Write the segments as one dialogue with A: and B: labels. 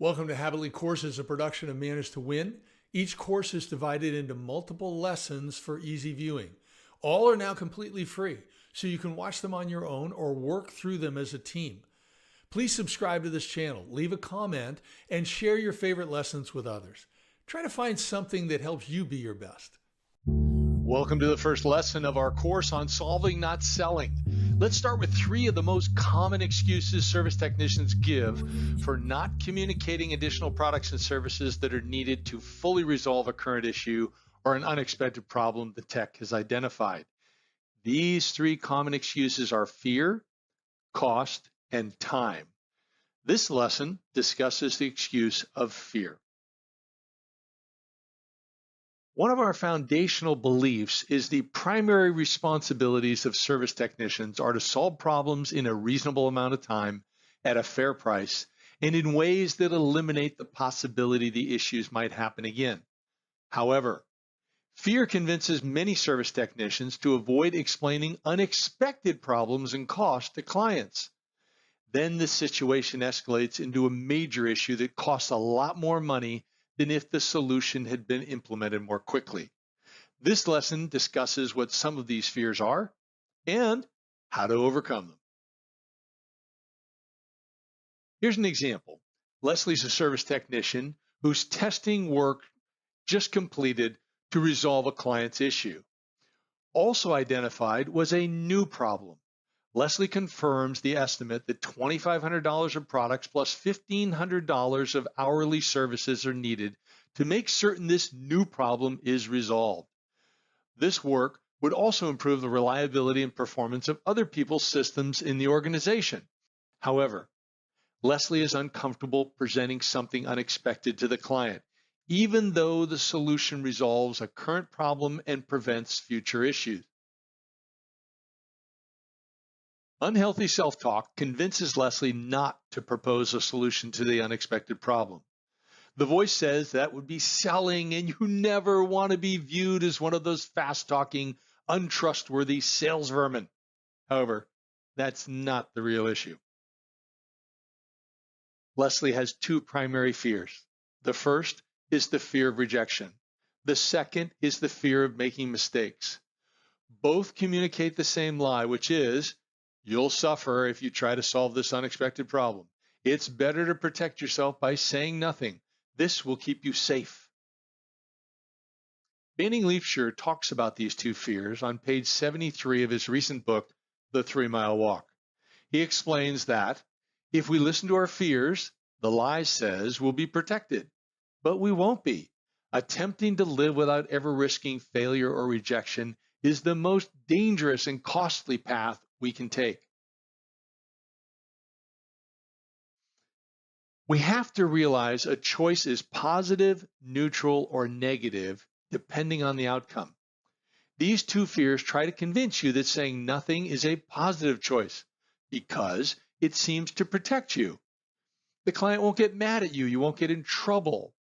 A: Welcome to Habitly Courses, a production of Manage to Win. Each course is divided into multiple lessons for easy viewing. All are now completely free, so you can watch them on your own or work through them as a team. Please subscribe to this channel, leave a comment, and share your favorite lessons with others. Try to find something that helps you be your best. Welcome to the first lesson of our course on solving, not selling. Let's start with 3 of the most common excuses service technicians give for not communicating additional products and services that are needed to fully resolve a current issue or an unexpected problem the tech has identified. These 3 common excuses are fear, cost, and time. This lesson discusses the excuse of fear. One of our foundational beliefs is the primary responsibilities of service technicians are to solve problems in a reasonable amount of time at a fair price and in ways that eliminate the possibility the issues might happen again. However, fear convinces many service technicians to avoid explaining unexpected problems and costs to clients. Then the situation escalates into a major issue that costs a lot more money than if the solution had been implemented more quickly. This lesson discusses what some of these fears are and how to overcome them. Here's an example. Leslie's a service technician whose testing work just completed to resolve a client's issue. Also identified was a new problem. Leslie confirms the estimate that $2,500 of products plus $1,500 of hourly services are needed to make certain this new problem is resolved. This work would also improve the reliability and performance of other people's systems in the organization. However, Leslie is uncomfortable presenting something unexpected to the client, even though the solution resolves a current problem and prevents future issues. Unhealthy self-talk convinces Leslie not to propose a solution to the unexpected problem. The voice says that would be selling and you never want to be viewed as one of those fast-talking, untrustworthy sales vermin. However, that's not the real issue. Leslie has 2 primary fears. The first is the fear of rejection. The second is the fear of making mistakes. Both communicate the same lie, which is, you'll suffer if you try to solve this unexpected problem. It's better to protect yourself by saying nothing. This will keep you safe. Banning Leafshire talks about these 2 fears on page 73 of his recent book, The 3 Mile Walk. He explains that if we listen to our fears, the lie says we'll be protected, but we won't be. Attempting to live without ever risking failure or rejection is the most dangerous and costly path we can take. We have to realize a choice is positive, neutral, or negative, depending on the outcome. These 2 fears try to convince you that saying nothing is a positive choice because it seems to protect you. The client won't get mad at you. You won't get in trouble.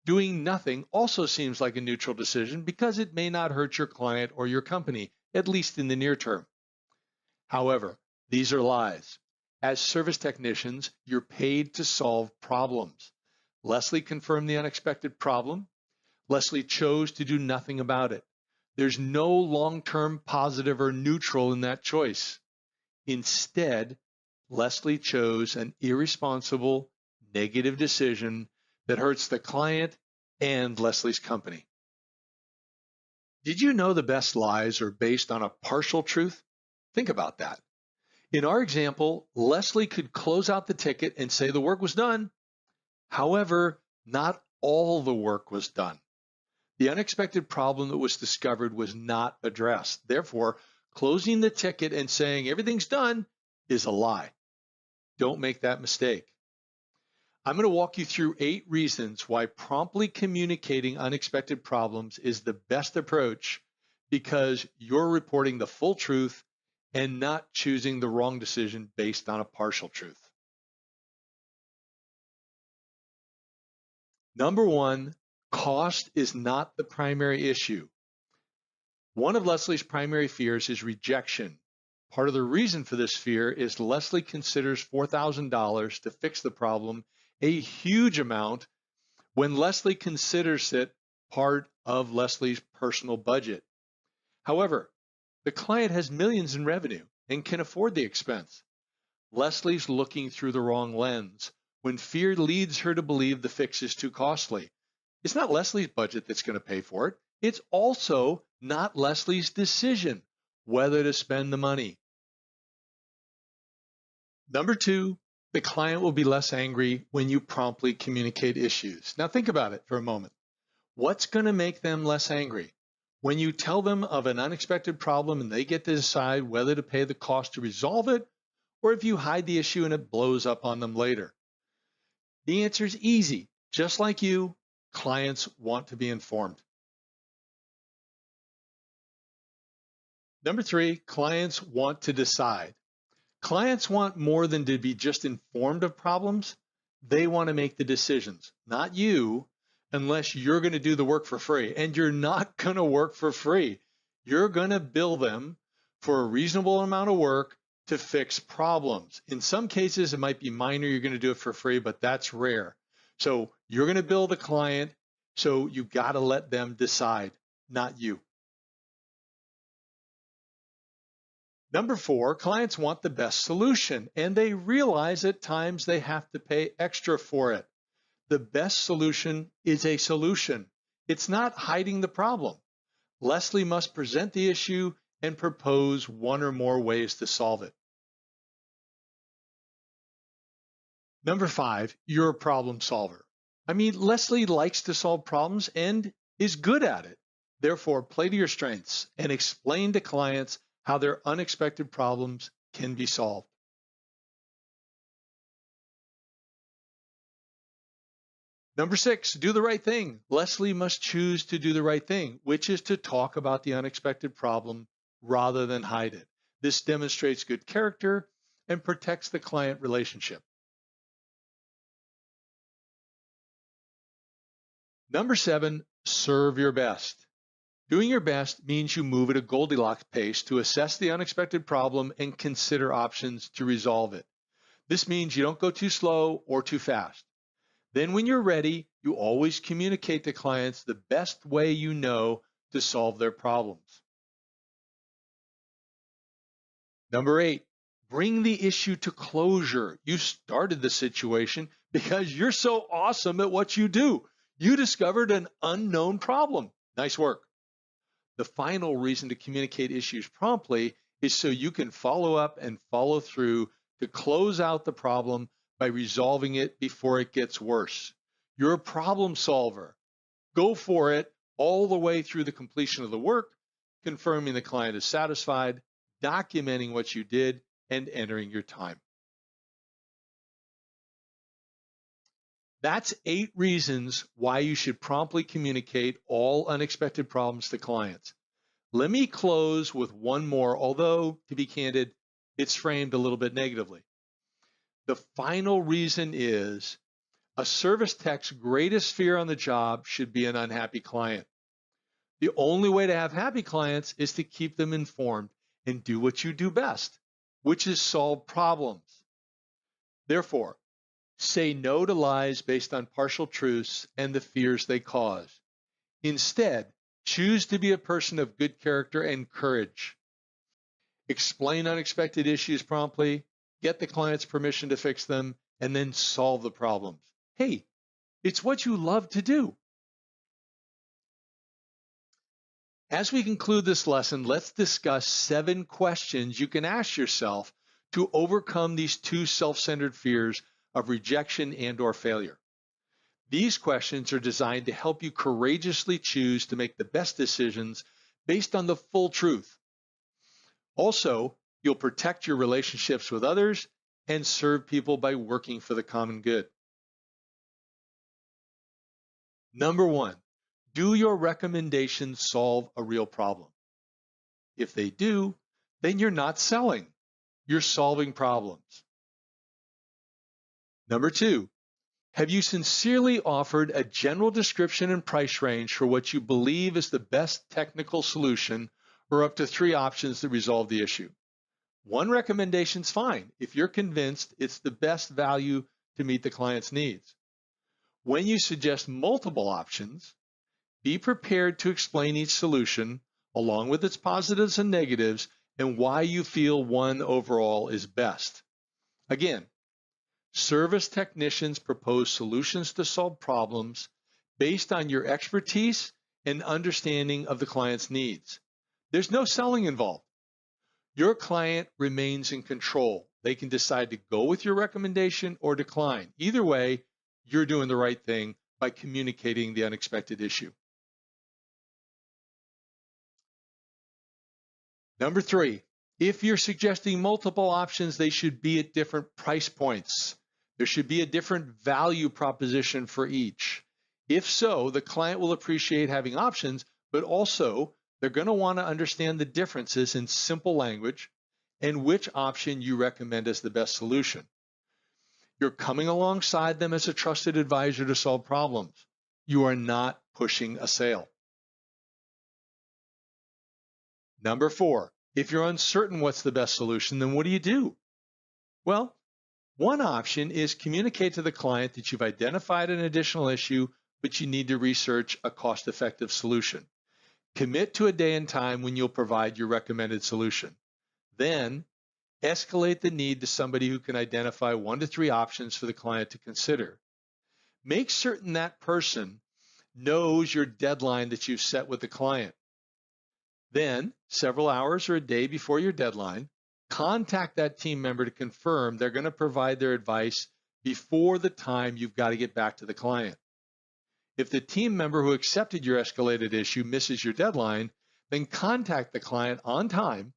A: Doing nothing also seems like a neutral decision because it may not hurt your client or your company, at least in the near term. However, these are lies. As service technicians, you're paid to solve problems. Leslie confirmed the unexpected problem. Leslie chose to do nothing about it. There's no long-term positive or neutral in that choice. Instead, Leslie chose an irresponsible, negative decision that hurts the client and Leslie's company. Did you know the best lies are based on a partial truth? Think about that. In our example, Leslie could close out the ticket and say the work was done. However, not all the work was done. The unexpected problem that was discovered was not addressed. Therefore, closing the ticket and saying everything's done is a lie. Don't make that mistake. I'm going to walk you through 8 reasons why promptly communicating unexpected problems is the best approach because you're reporting the full truth and not choosing the wrong decision based on a partial truth. Number 1, cost is not the primary issue. One of Leslie's primary fears is rejection. Part of the reason for this fear is Leslie considers $4,000 to fix the problem a huge amount when Leslie considers it part of Leslie's personal budget. However, the client has millions in revenue and can afford the expense. Leslie's looking through the wrong lens when fear leads her to believe the fix is too costly. It's not Leslie's budget that's going to pay for it. It's also not Leslie's decision whether to spend the money. Number two, the client will be less angry when you promptly communicate issues. Now think about it for a moment. What's going to make them less angry? When you tell them of an unexpected problem and they get to decide whether to pay the cost to resolve it, or if you hide the issue and it blows up on them later. The answer is easy. Just like you, clients want to be informed. Number three, clients want to decide. Clients want more than to be just informed of problems. They want to make the decisions, not you, unless you're going to do the work for free. And you're not going to work for free. You're going to bill them for a reasonable amount of work to fix problems. In some cases, it might be minor. You're going to do it for free, but that's rare. So you're going to bill the client. So you got to let them decide, not you. Number four, clients want the best solution, and they realize at times they have to pay extra for it. The best solution is a solution. It's not hiding the problem. Leslie must present the issue and propose one or more ways to solve it. Number five, you're a problem solver. Leslie likes to solve problems and is good at it. Therefore, play to your strengths and explain to clients how their unexpected problems can be solved. Number six, do the right thing. Leslie must choose to do the right thing, which is to talk about the unexpected problem rather than hide it. This demonstrates good character and protects the client relationship. Number seven, serve your best. Doing your best means you move at a Goldilocks pace to assess the unexpected problem and consider options to resolve it. This means you don't go too slow or too fast. Then when you're ready, you always communicate to clients the best way you know to solve their problems. Number eight, bring the issue to closure. You started the situation because you're so awesome at what you do. You discovered an unknown problem. Nice work. The final reason to communicate issues promptly is so you can follow up and follow through to close out the problem by resolving it before it gets worse. You're a problem solver. Go for it all the way through the completion of the work, confirming the client is satisfied, documenting what you did, and entering your time. That's 8 reasons why you should promptly communicate all unexpected problems to clients. Let me close with one more, although, to be candid, it's framed a little bit negatively. The final reason is a service tech's greatest fear on the job should be an unhappy client. The only way to have happy clients is to keep them informed and do what you do best, which is solve problems. Therefore, say no to lies based on partial truths and the fears they cause. Instead, choose to be a person of good character and courage. Explain unexpected issues promptly, get the client's permission to fix them, and then solve the problems. Hey, it's what you love to do. As we conclude this lesson, let's discuss 7 questions you can ask yourself to overcome these 2 self-centered fears of rejection and/or failure. These questions are designed to help you courageously choose to make the best decisions based on the full truth. Also, you'll protect your relationships with others and serve people by working for the common good. Number 1, do your recommendations solve a real problem? If they do, then you're not selling, you're solving problems. Number 2, have you sincerely offered a general description and price range for what you believe is the best technical solution, or up to 3 options to resolve the issue? One recommendation's fine if you're convinced it's the best value to meet the client's needs. When you suggest multiple options, be prepared to explain each solution along with its positives and negatives and why you feel one overall is best. Again, service technicians propose solutions to solve problems based on your expertise and understanding of the client's needs. There's no selling involved. Your client remains in control. They can decide to go with your recommendation or decline. Either way, you're doing the right thing by communicating the unexpected issue. Number 3, if you're suggesting multiple options, they should be at different price points. There should be a different value proposition for each. If so, the client will appreciate having options, but also they're going to want to understand the differences in simple language and which option you recommend as the best solution. You're coming alongside them as a trusted advisor to solve problems. You are not pushing a sale. Number 4, if you're uncertain what's the best solution, then what do? Well, one option is communicate to the client that you've identified an additional issue, but you need to research a cost-effective solution. Commit to a day and time when you'll provide your recommended solution. Then, escalate the need to somebody who can identify 1 to 3 options for the client to consider. Make certain that person knows your deadline that you've set with the client. Then, several hours or a day before your deadline, contact that team member to confirm they're going to provide their advice before the time you've got to get back to the client. If the team member who accepted your escalated issue misses your deadline, then contact the client on time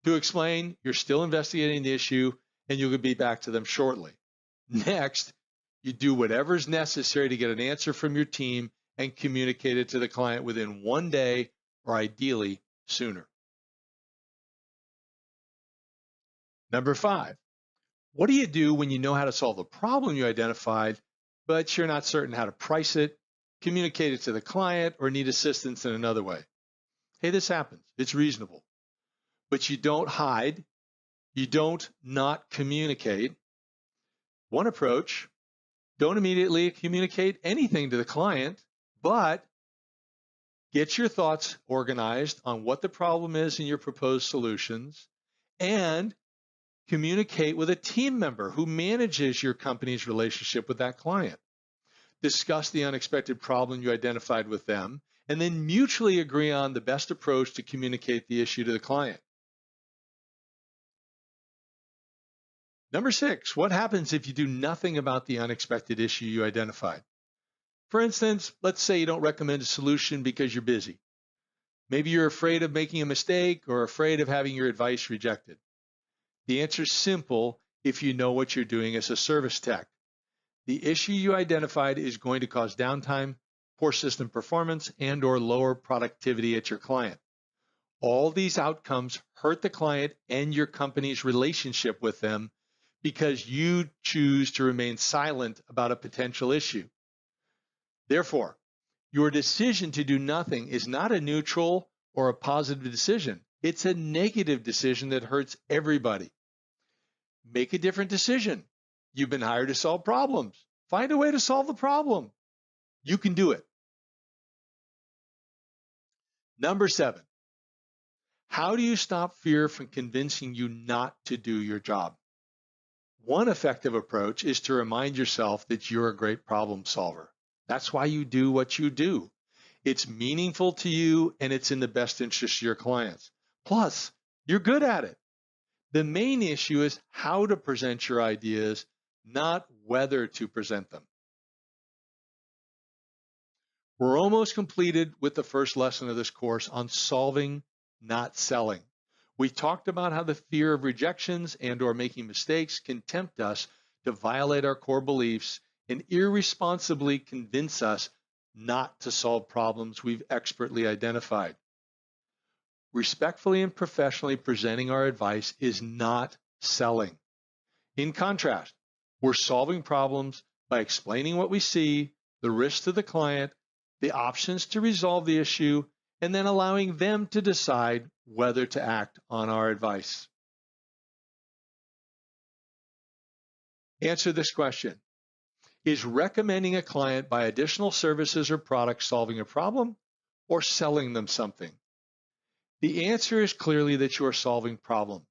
A: to explain you're still investigating the issue and you'll be back to them shortly. Next, you do whatever's necessary to get an answer from your team and communicate it to the client within 1 day or ideally sooner. Number 5, what do you do when you know how to solve the problem you identified, but you're not certain how to price it, communicate it to the client, or need assistance in another way? Hey, this happens. It's reasonable. But you don't hide. You don't not communicate. One approach, don't immediately communicate anything to the client, but get your thoughts organized on what the problem is in your proposed solutions and communicate with a team member who manages your company's relationship with that client. Discuss the unexpected problem you identified with them, and then mutually agree on the best approach to communicate the issue to the client. Number 6, what happens if you do nothing about the unexpected issue you identified? For instance, let's say you don't recommend a solution because you're busy. Maybe you're afraid of making a mistake or afraid of having your advice rejected. The answer is simple if you know what you're doing as a service tech. The issue you identified is going to cause downtime, poor system performance, and/or lower productivity at your client. All these outcomes hurt the client and your company's relationship with them because you choose to remain silent about a potential issue. Therefore, your decision to do nothing is not a neutral or a positive decision. It's a negative decision that hurts everybody. Make a different decision. You've been hired to solve problems. Find a way to solve the problem. You can do it. Number 7, how do you stop fear from convincing you not to do your job? One effective approach is to remind yourself that you're a great problem solver. That's why you do what you do. It's meaningful to you and it's in the best interest of your clients. Plus, you're good at it. The main issue is how to present your ideas, not whether to present them. We're almost completed with the first lesson of this course on solving, not selling. We talked about how the fear of rejections and/or making mistakes can tempt us to violate our core beliefs and irresponsibly convince us not to solve problems we've expertly identified. Respectfully and professionally presenting our advice is not selling. In contrast, we're solving problems by explaining what we see, the risks to the client, the options to resolve the issue, and then allowing them to decide whether to act on our advice. Answer this question. Is recommending a client buy additional services or products solving a problem or selling them something? The answer is clearly that you are solving problems.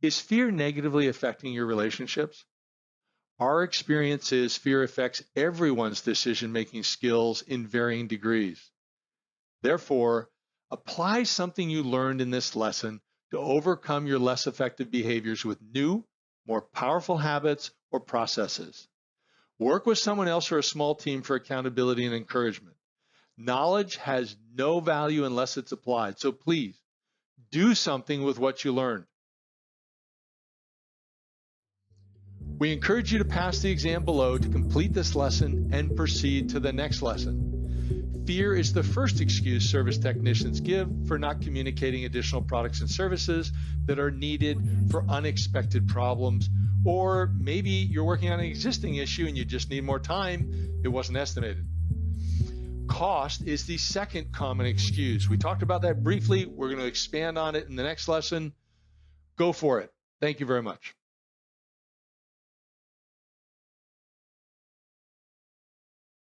A: Is fear negatively affecting your relationships? Our experience is fear affects everyone's decision-making skills in varying degrees. Therefore, apply something you learned in this lesson to overcome your less effective behaviors with new, more powerful habits or processes. Work with someone else or a small team for accountability and encouragement. Knowledge has no value unless it's applied, so please do something with what you learned. We encourage you to pass the exam below to complete this lesson and proceed to the next lesson. Fear is the first excuse service technicians give for not communicating additional products and services that are needed for unexpected problems, or maybe you're working on an existing issue and you just need more time, it wasn't estimated. Cost is the second common excuse. We talked about that briefly. We're going to expand on it in the next lesson. Go for it. Thank you very much.